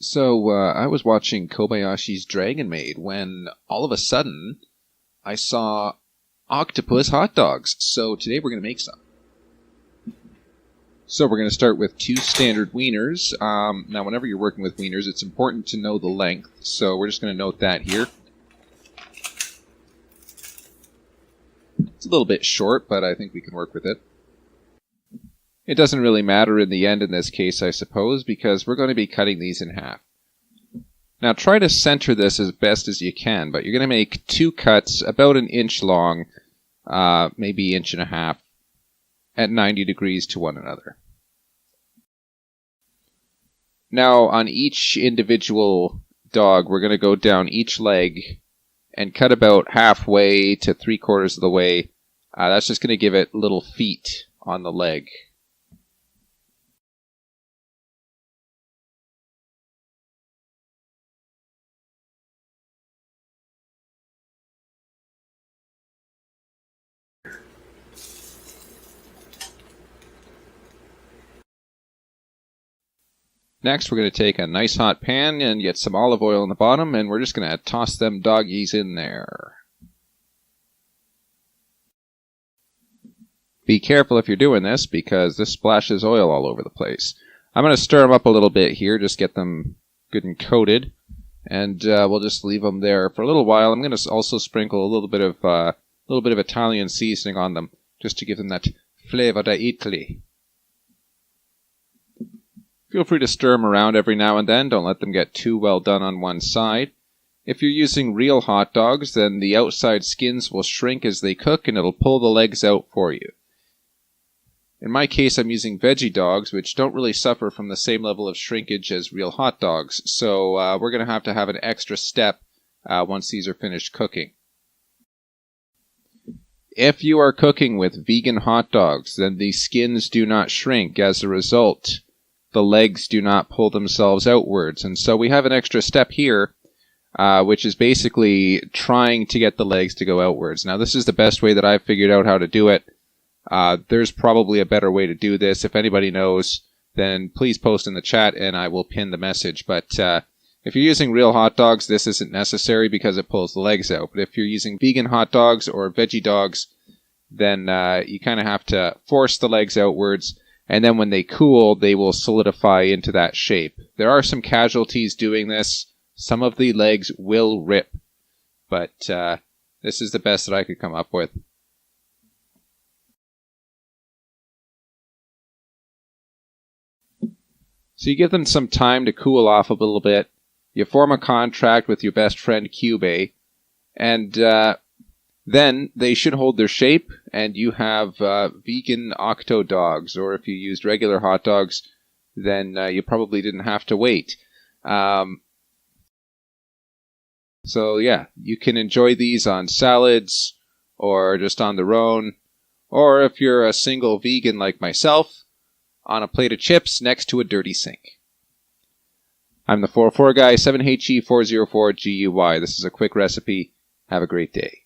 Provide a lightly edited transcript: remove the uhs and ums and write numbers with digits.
So, I was watching Kobayashi's Dragon Maid when all of a sudden I saw Octopus hot dogs. So today we're going to make some. So we're going to start with 2 standard wieners. Now whenever you're working with wieners, it's important to know the length. So we're just going to note that here. It's a little bit short, but I think we can work with it. It doesn't really matter in the end in this case, I suppose, because we're going to be cutting these in half. Now try to center this as best as you can, but you're going to make 2 cuts about 1 inch long, maybe 1.5 inches, at 90 degrees to one another. Now on each individual dog, we're going to go down each leg and cut about halfway to 3/4 of the way. That's just going to give it little feet on the leg. Next, we're going to take a nice hot pan and get some olive oil in the bottom, and we're just going to toss them doggies in there. Be careful if you're doing this, because this splashes oil all over the place. I'm going to stir them up a little bit here, just get them good and coated, and we'll just leave them there for a little while. I'm going to also sprinkle a little bit of Italian seasoning on them, just to give them that flavor d'Italy. Feel free to stir them around every now and then. Don't let them get too well done on one side. If you're using real hot dogs, then the outside skins will shrink as they cook and it'll pull the legs out for you. In my case, I'm using veggie dogs, which don't really suffer from the same level of shrinkage as real hot dogs, so we're going to have an extra step once these are finished cooking. If you are cooking with vegan hot dogs, then the skins do not shrink. As a result, the legs do not pull themselves outwards. And so we have an extra step here, which is basically trying to get the legs to go outwards. Now, this is the best way that I've figured out how to do it. There's probably a better way to do this. If anybody knows, then please post in the chat and I will pin the message. But if you're using real hot dogs, this isn't necessary because it pulls the legs out. But if you're using vegan hot dogs or veggie dogs, then you kind of have to force the legs outwards. And then when they cool, they will solidify into that shape. There are some casualties doing this. Some of the legs will rip. But this is the best that I could come up with. So you give them some time to cool off a little bit. You form a contract with your best friend Cube. And then they should hold their shape, and you have vegan Octo dogs. Or if you used regular hot dogs, then you probably didn't have to wait. So yeah, you can enjoy these on salads, or just on their own. Or if you're a single vegan like myself, on a plate of chips next to a dirty sink. I'm the 7he404guy, 7he404guy. This is a quick recipe. Have a great day.